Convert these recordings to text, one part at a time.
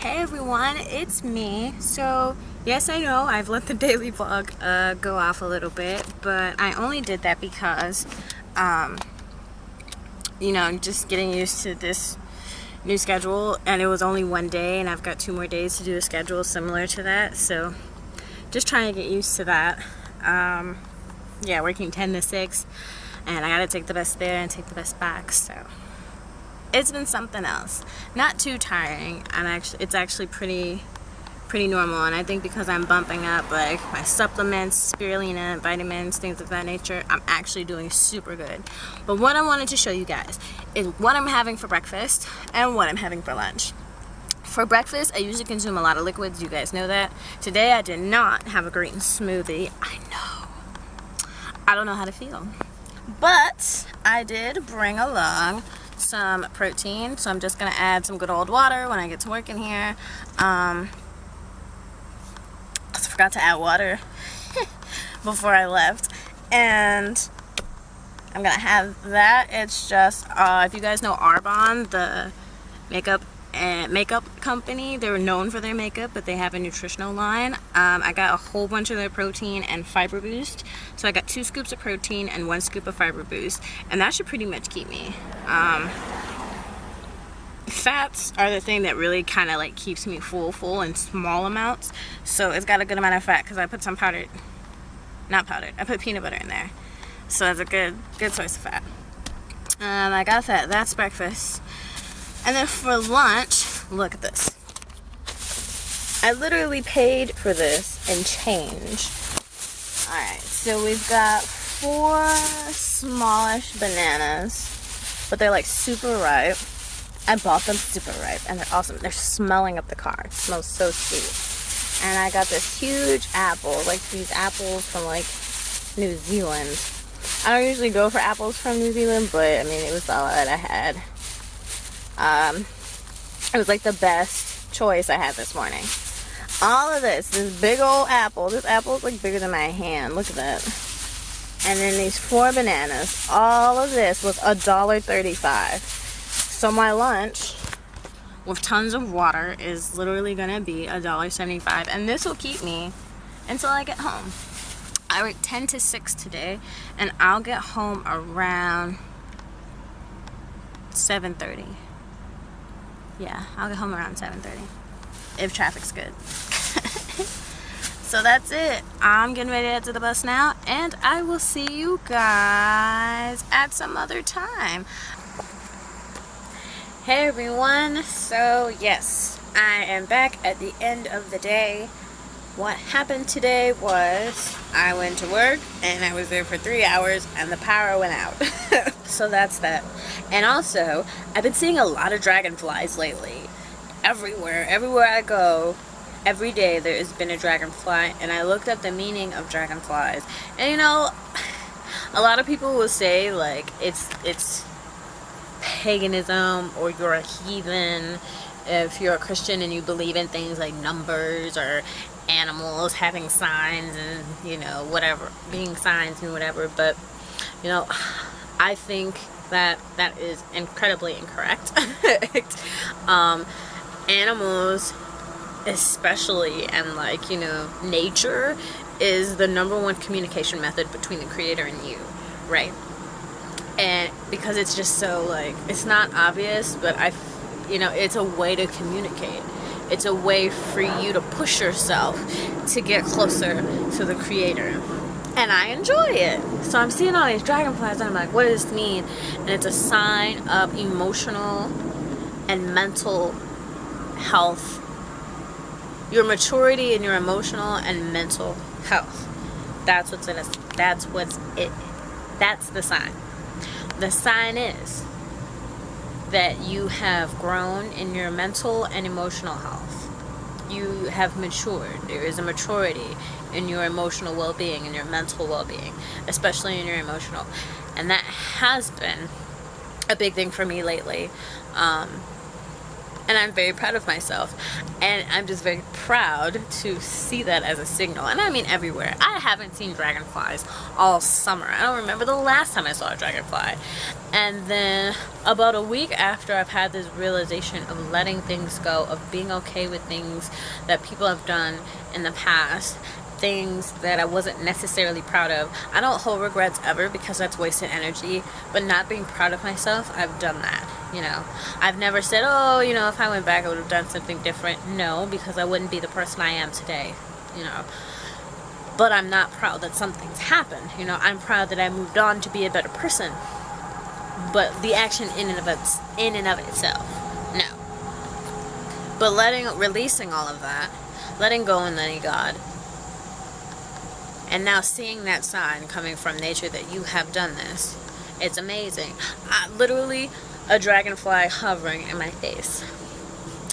Hey everyone, it's me. So yes, I know I've let the daily vlog go off a little bit, but I only did that because just getting used to this new schedule, and it was only one day and I've got 2 more days to do a schedule similar to that, so just trying to get used to that. Yeah, working 10 to 6 and I gotta take the bus there and take the bus back, so it's been something else. Not too tiring. It's actually pretty normal, and I think because I'm bumping up like my supplements, spirulina, vitamins, things of that nature, I'm actually doing super good. But what I wanted to show you guys is what I'm having for breakfast and what I'm having for lunch. For breakfast, I usually consume a lot of liquids. You guys know that. Today, I did not have a green smoothie. I know. I don't know how to feel. But I did bring along some protein, so I'm just gonna add some good old water when I get to work in here. I forgot to add water before I left, and I'm gonna have that. It's just if you guys know Arbonne, the makeup company, they're known for their makeup, but they have a nutritional line. I got a whole bunch of their protein and fiber boost, so I got 2 scoops of protein and 1 scoop of fiber boost, and that should pretty much keep me. Fats are the thing that really kind of like keeps me full in small amounts, so it's got a good amount of fat because I put some I put peanut butter in there, so it's a good source of fat. I got that. That's breakfast. And then for lunch, look at this. I literally paid for this and change. Alright, so we've got 4 smallish bananas, but they're like super ripe. I bought them super ripe, and they're awesome. They're smelling up the car. It smells so sweet. And I got this huge apple, like these apples from like New Zealand. I don't usually go for apples from New Zealand, but I mean, it was all that I had. It was like the best choice I had this morning. All of this big old apple. This apple is like bigger than my hand. Look at that. And then these 4 bananas. All of this was $1.35. So my lunch with tons of water is literally gonna be $1.75, and this will keep me until I get home. I work 10 to 6 today, and I'll get home around 7:30. Yeah, I'll get home around 7:30 if traffic's good. So that's it. I'm getting ready to head to the bus now, and I will see you guys at some other time. Hey everyone, so yes, I am back at the end of the day. What happened today was I went to work and I was there for 3 hours and the power went out. So that's that. And also, I've been seeing a lot of dragonflies lately. Everywhere I go, every day there has been a dragonfly, and I looked up the meaning of dragonflies. And you know, a lot of people will say like it's paganism, or you're a heathen if you're a Christian and you believe in things like numbers or animals having signs and, you know, whatever, being signs and whatever. But, you know, I think that is incredibly incorrect. Animals especially, and like, you know, nature is the #1 communication method between the creator and you, right? And because it's just so like, it's not obvious, but it's a way to communicate. It's a way for you to push yourself to get closer to the creator. And I enjoy it. So I'm seeing all these dragonflies and I'm like, what does this mean? And it's a sign of emotional and mental health. Your maturity in your emotional and mental health. That's what's in it. That's the sign. The sign is that you have grown in your mental and emotional health. You have matured. There is a maturity in your emotional well-being and your mental well-being, especially in your emotional. And that has been a big thing for me lately. And I'm very proud of myself. And I'm just very proud to see that as a signal. And I mean everywhere. I haven't seen dragonflies all summer. I don't remember the last time I saw a dragonfly. And then about a week after I've had this realization of letting things go, of being okay with things that people have done in the past, things that I wasn't necessarily proud of. I don't hold regrets ever because that's wasted energy, but not being proud of myself, I've done that, you know. I've never said, oh, you know, if I went back I would have done something different. No, because I wouldn't be the person I am today, you know. But I'm not proud that something's happened, you know. I'm proud that I moved on to be a better person. But the action in and of itself, no. But releasing all of that, letting go and letting God, and now seeing that sign coming from nature that you have done this, it's amazing. Literally a dragonfly hovering in my face.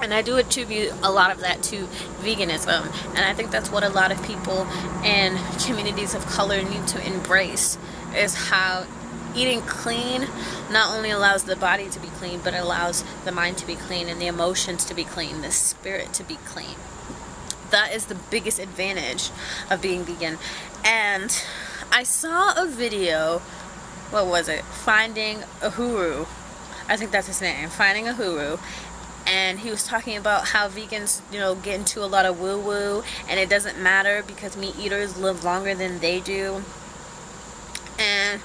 And I do attribute a lot of that to veganism. And I think that's what a lot of people in communities of color need to embrace, is how eating clean not only allows the body to be clean, but allows the mind to be clean and the emotions to be clean, the spirit to be clean. That is the biggest advantage of being vegan. And I saw a video, what was it? Finding Uhuru. I think that's his name. Finding Uhuru. And he was talking about how vegans, you know, get into a lot of woo-woo, and it doesn't matter because meat eaters live longer than they do. And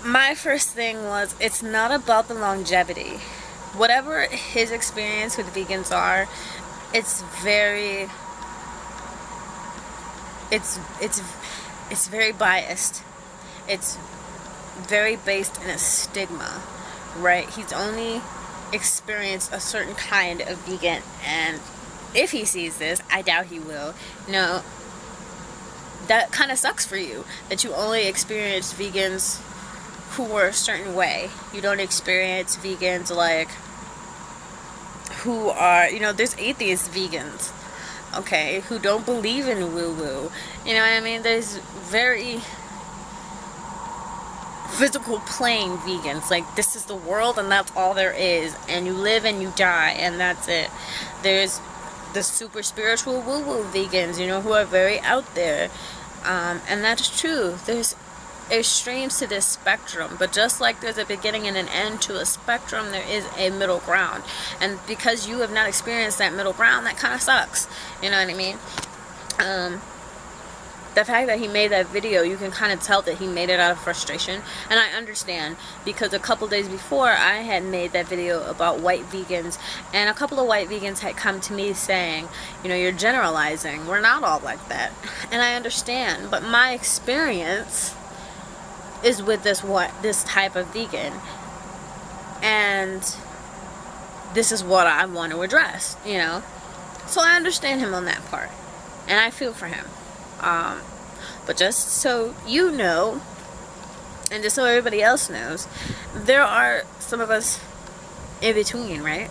my first thing was, it's not about the longevity. Whatever his experience with vegans are, it's very biased. It's very based in a stigma, right? He's only experienced a certain kind of vegan, and if he sees this, I doubt he will. You know, that kind of sucks for you, that you only experience vegans who were a certain way. You don't experience vegans like who are, you know, there's atheist vegans, okay, who don't believe in woo-woo. You know what I mean? There's very physical plane vegans, like this is the world and that's all there is, and you live and you die and that's it. There's the super spiritual woo-woo vegans, you know, who are very out there, and that's true. There's extremes to this spectrum, but just like there's a beginning and an end to a spectrum, there is a middle ground. And because you have not experienced that middle ground, that kind of sucks, you know what I mean? The fact that he made that video, you can kind of tell that he made it out of frustration, and I understand, because a couple days before I had made that video about white vegans, and a couple of white vegans had come to me saying, you know, you're generalizing, we're not all like that. And I understand, but my experience is with this type of vegan, and this is what I want to address, you know. So I understand him on that part, and I feel for him. But just so you know, and just so everybody else knows, there are some of us in between, right?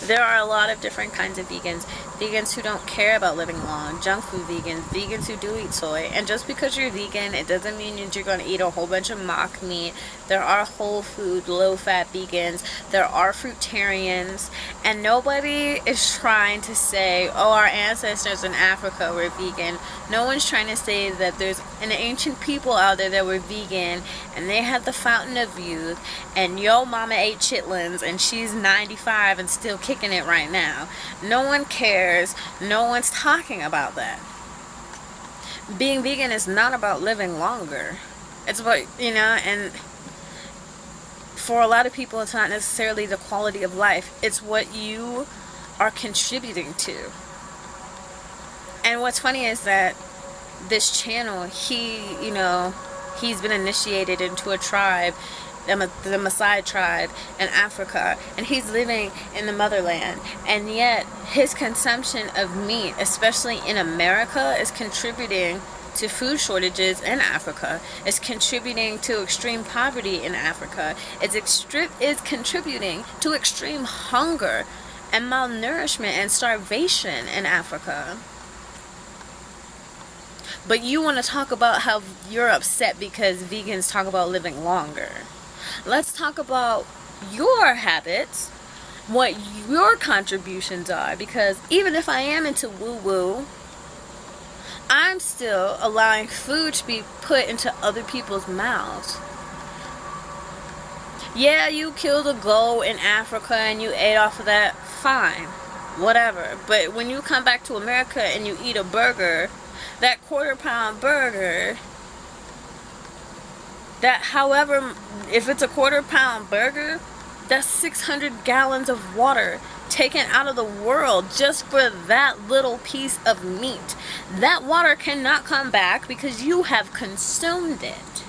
There are a lot of different kinds of vegans. Vegans who don't care about living long, junk food vegans, vegans who do eat soy. And just because you're vegan, it doesn't mean that you're going to eat a whole bunch of mock meat. There are whole food, low-fat vegans. There are fruitarians. And nobody is trying to say, oh, our ancestors in Africa were vegan. No one's trying to say that there's an ancient people out there that were vegan, and they had the fountain of youth, and yo mama ate chitlins, and she's 95 and still kicking it right now. No one cares. No one's talking about that. Being vegan is not about living longer. It's about, you know, and for a lot of people it's not necessarily the quality of life. It's what you are contributing to. And what's funny is that this channel, he's been initiated into a tribe, the Maasai tribe in Africa, and he's living in the motherland, and yet his consumption of meat, especially in America, is contributing to food shortages in Africa. It's contributing to extreme poverty in Africa. It's contributing to extreme hunger and malnourishment and starvation in Africa. But you want to talk about how you're upset because vegans talk about living longer. Let's talk about your habits what your contributions are, because even if I am into woo-woo, I'm still allowing food to be put into other people's mouths. Yeah, you killed a goat in Africa and you ate off of that, fine, whatever. But when you come back to America and you eat a burger, that quarter-pound burger, that however, if it's a quarter-pound burger, that's 600 gallons of water taken out of the world just for that little piece of meat. That water cannot come back because you have consumed it.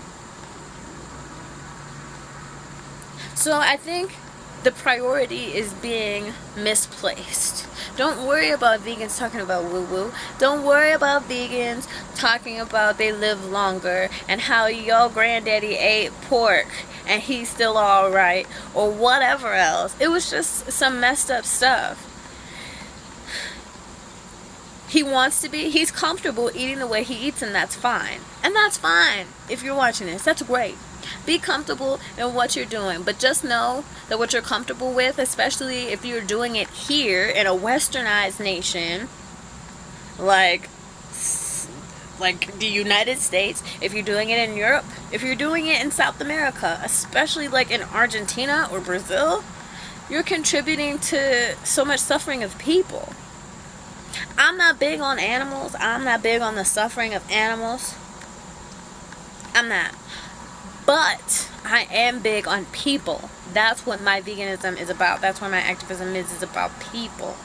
So I think the priority is being misplaced. Don't worry about vegans talking about woo-woo. Don't worry about vegans talking about they live longer and how your granddaddy ate pork and he's still alright, or whatever else. It was just some messed up stuff. He wants to be, he's comfortable eating the way he eats, and that's fine. And that's fine. If you're watching this, that's great. Be comfortable in what you're doing, but just know that what you're comfortable with, especially if you're doing it here in a westernized nation like the United States, if you're doing it in Europe, if you're doing it in South America, especially like in Argentina or Brazil, you're contributing to so much suffering of people. I'm not big on animals. I'm not big on the suffering of animals. I'm not. But I am big on people. That's what my veganism is about. That's what my activism is about people.